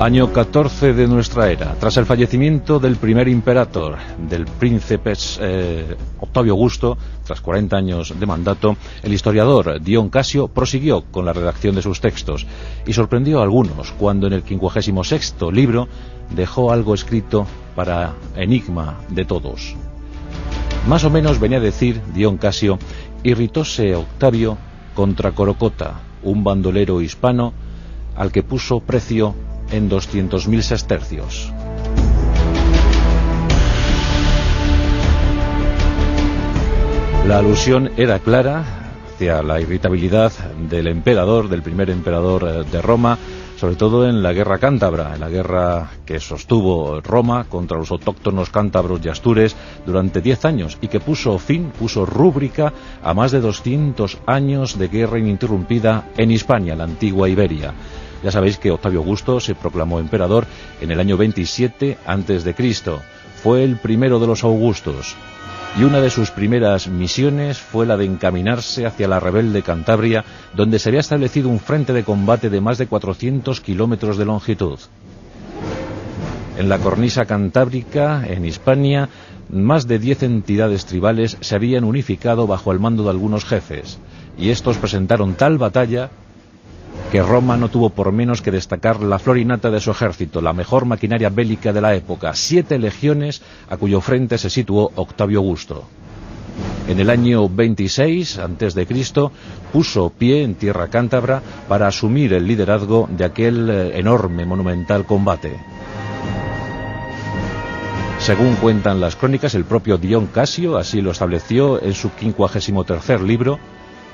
Año 14 de nuestra era. Tras el fallecimiento del primer imperator, del príncipe Octavio Augusto, tras 40 años de mandato, el historiador Dion Casio prosiguió con la redacción de sus textos y sorprendió a algunos cuando en el 56º libro dejó algo escrito para enigma de todos. Más o menos venía a decir Dion Casio: irritóse Octavio contra Corocota, un bandolero hispano al que puso precio en 200.000 sestercios. La alusión era clara hacia la irritabilidad del emperador, del primer emperador de Roma, sobre todo en la guerra cántabra, en la guerra que sostuvo Roma contra los autóctonos cántabros y astures durante 10 años y que puso rúbrica a más de 200 años de guerra ininterrumpida en Hispania, la antigua Iberia. Ya sabéis que Octavio Augusto se proclamó emperador en el año 27 a.C. Fue el primero de los Augustos y una de sus primeras misiones fue la de encaminarse hacia la rebelde Cantabria, donde se había establecido un frente de combate de más de 400 kilómetros de longitud. En la cornisa cantábrica, en Hispania, más de 10 entidades tribales se habían unificado bajo el mando de algunos jefes, y estos presentaron tal batalla que Roma no tuvo por menos que destacar la flor y nata de su ejército, la mejor maquinaria bélica de la época, 7 legiones a cuyo frente se situó Octavio Augusto. En el año 26 a.C. puso pie en tierra cántabra para asumir el liderazgo de aquel enorme, monumental combate. Según cuentan las crónicas, el propio Dion Casio así lo estableció en su 53º libro.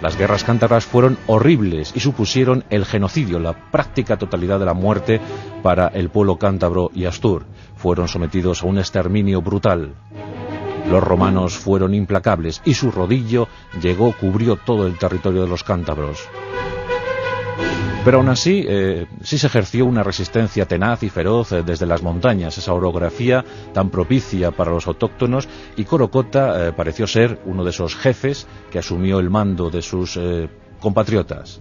Las guerras cántabras fueron horribles y supusieron el genocidio, la práctica totalidad de la muerte para el pueblo cántabro y astur. Fueron sometidos a un exterminio brutal. Los romanos fueron implacables y su rodillo cubrió todo el territorio de los cántabros. Pero aún así, sí se ejerció una resistencia tenaz y feroz desde las montañas, esa orografía tan propicia para los autóctonos, y Corocota pareció ser uno de esos jefes que asumió el mando de sus compatriotas.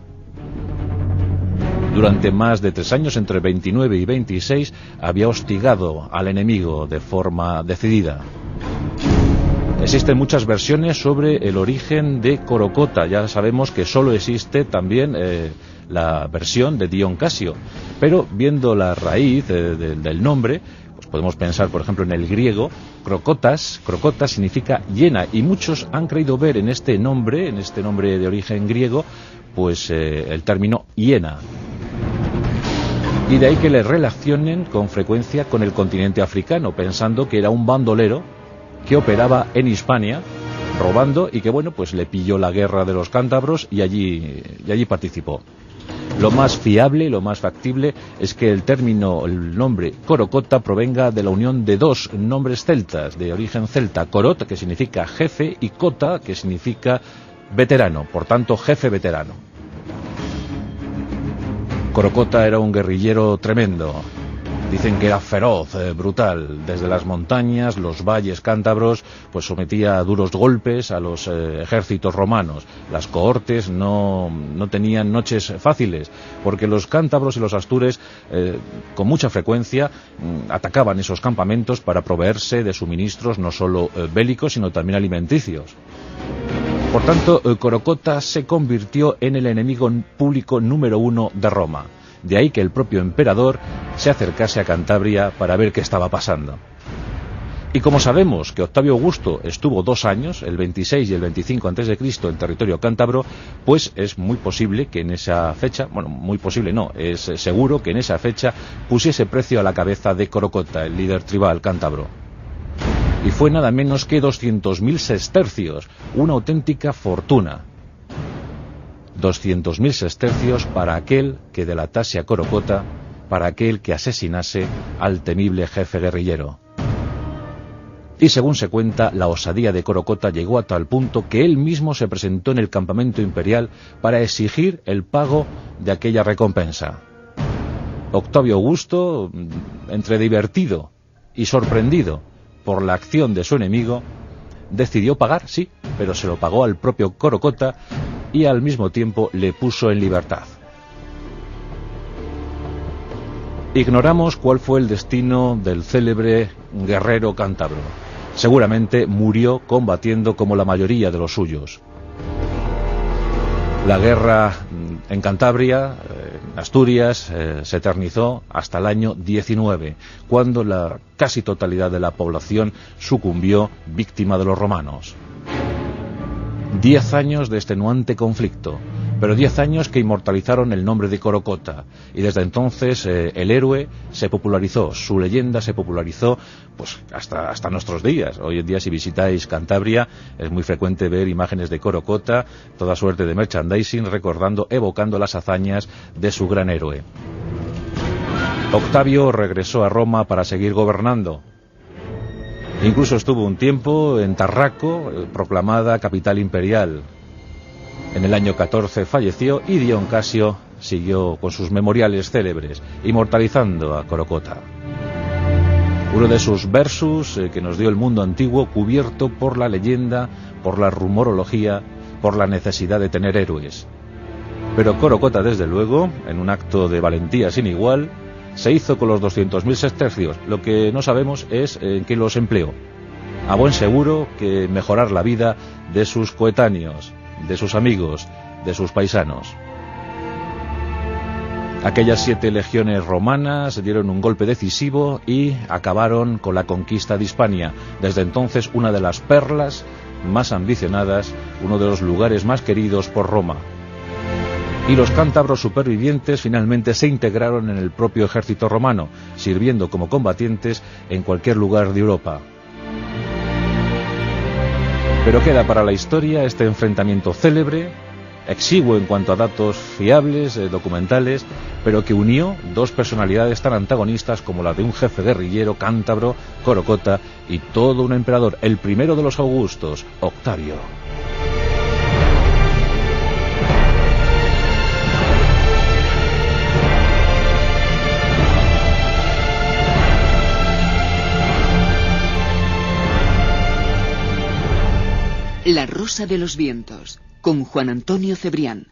Durante más de 3 años, entre 29 y 26, había hostigado al enemigo de forma decidida. Existen muchas versiones sobre el origen de Corocota. Ya sabemos que solo existe también la versión de Dion Casio, pero viendo la raíz del nombre, pues podemos pensar, por ejemplo, en el griego. Crocotas significa llena, y muchos han creído ver en este nombre de origen griego, pues el término hiena. Y de ahí que le relacionen con frecuencia con el continente africano, pensando que era un bandolero que operaba en Hispania, robando, y que bueno, pues le pilló la guerra de los cántabros y allí participó. Lo más fiable, lo más factible, es que el nombre Corocota provenga de la unión de 2 nombres celtas, de origen celta: Corot, que significa jefe, y Cota, que significa veterano, por tanto, jefe veterano. Corocota era un guerrillero tremendo. Dicen que era feroz, brutal. Desde las montañas, los valles cántabros, pues sometía a duros golpes a los ejércitos romanos. Las cohortes no tenían noches fáciles, porque los cántabros y los astures con mucha frecuencia atacaban esos campamentos para proveerse de suministros no solo bélicos, sino también alimenticios. Por tanto, Corocota se convirtió en el enemigo público número 1 de Roma. De ahí que el propio emperador se acercase a Cantabria para ver qué estaba pasando. Y como sabemos que Octavio Augusto estuvo 2 años, el 26 y el 25 a.C. en territorio cántabro, pues es muy posible que en esa fecha, bueno, muy posible no, es seguro que en esa fecha pusiese precio a la cabeza de Corocota, el líder tribal cántabro. Y fue nada menos que 200.000 sestercios, una auténtica fortuna. 200.000 sestercios para aquel que delatase a Corocota, para aquel que asesinase al temible jefe guerrillero. Y según se cuenta, la osadía de Corocota llegó a tal punto que él mismo se presentó en el campamento imperial para exigir el pago de aquella recompensa. Octavio Augusto, entre divertido y sorprendido por la acción de su enemigo, decidió pagar, sí, pero se lo pagó al propio Corocota y al mismo tiempo le puso en libertad. Ignoramos cuál fue el destino del célebre guerrero cántabro. Seguramente murió combatiendo como la mayoría de los suyos. La guerra en Cantabria, en Asturias, se eternizó hasta el año 19, cuando la casi totalidad de la población sucumbió víctima de los romanos. 10 años de extenuante conflicto, pero 10 años que inmortalizaron el nombre de Corocota, y desde entonces el héroe se popularizó, su leyenda se popularizó pues hasta nuestros días. Hoy en día, si visitáis Cantabria, es muy frecuente ver imágenes de Corocota, toda suerte de merchandising, recordando, evocando las hazañas de su gran héroe. Octavio regresó a Roma para seguir gobernando. Incluso estuvo un tiempo en Tarraco, proclamada capital imperial. En el año 14 falleció y Dion Casio siguió con sus memoriales célebres, inmortalizando a Corocota. Uno de sus versus que nos dio el mundo antiguo, cubierto por la leyenda, por la rumorología, por la necesidad de tener héroes. Pero Corocota, desde luego, en un acto de valentía sin igual, se hizo con los 200.000 sestercios. Lo que no sabemos es en qué los empleó. A buen seguro que mejorar la vida de sus coetáneos, de sus amigos, de sus paisanos. Aquellas 7 legiones romanas dieron un golpe decisivo y acabaron con la conquista de Hispania. Desde entonces, una de las perlas más ambicionadas, uno de los lugares más queridos por Roma. Y los cántabros supervivientes finalmente se integraron en el propio ejército romano, sirviendo como combatientes en cualquier lugar de Europa. Pero queda para la historia este enfrentamiento célebre, exiguo en cuanto a datos fiables, documentales, pero que unió 2 personalidades tan antagonistas como la de un jefe guerrillero cántabro, Corocota, y todo un emperador, el primero de los Augustos, Octavio. La Rosa de los Vientos, con Juan Antonio Cebrián.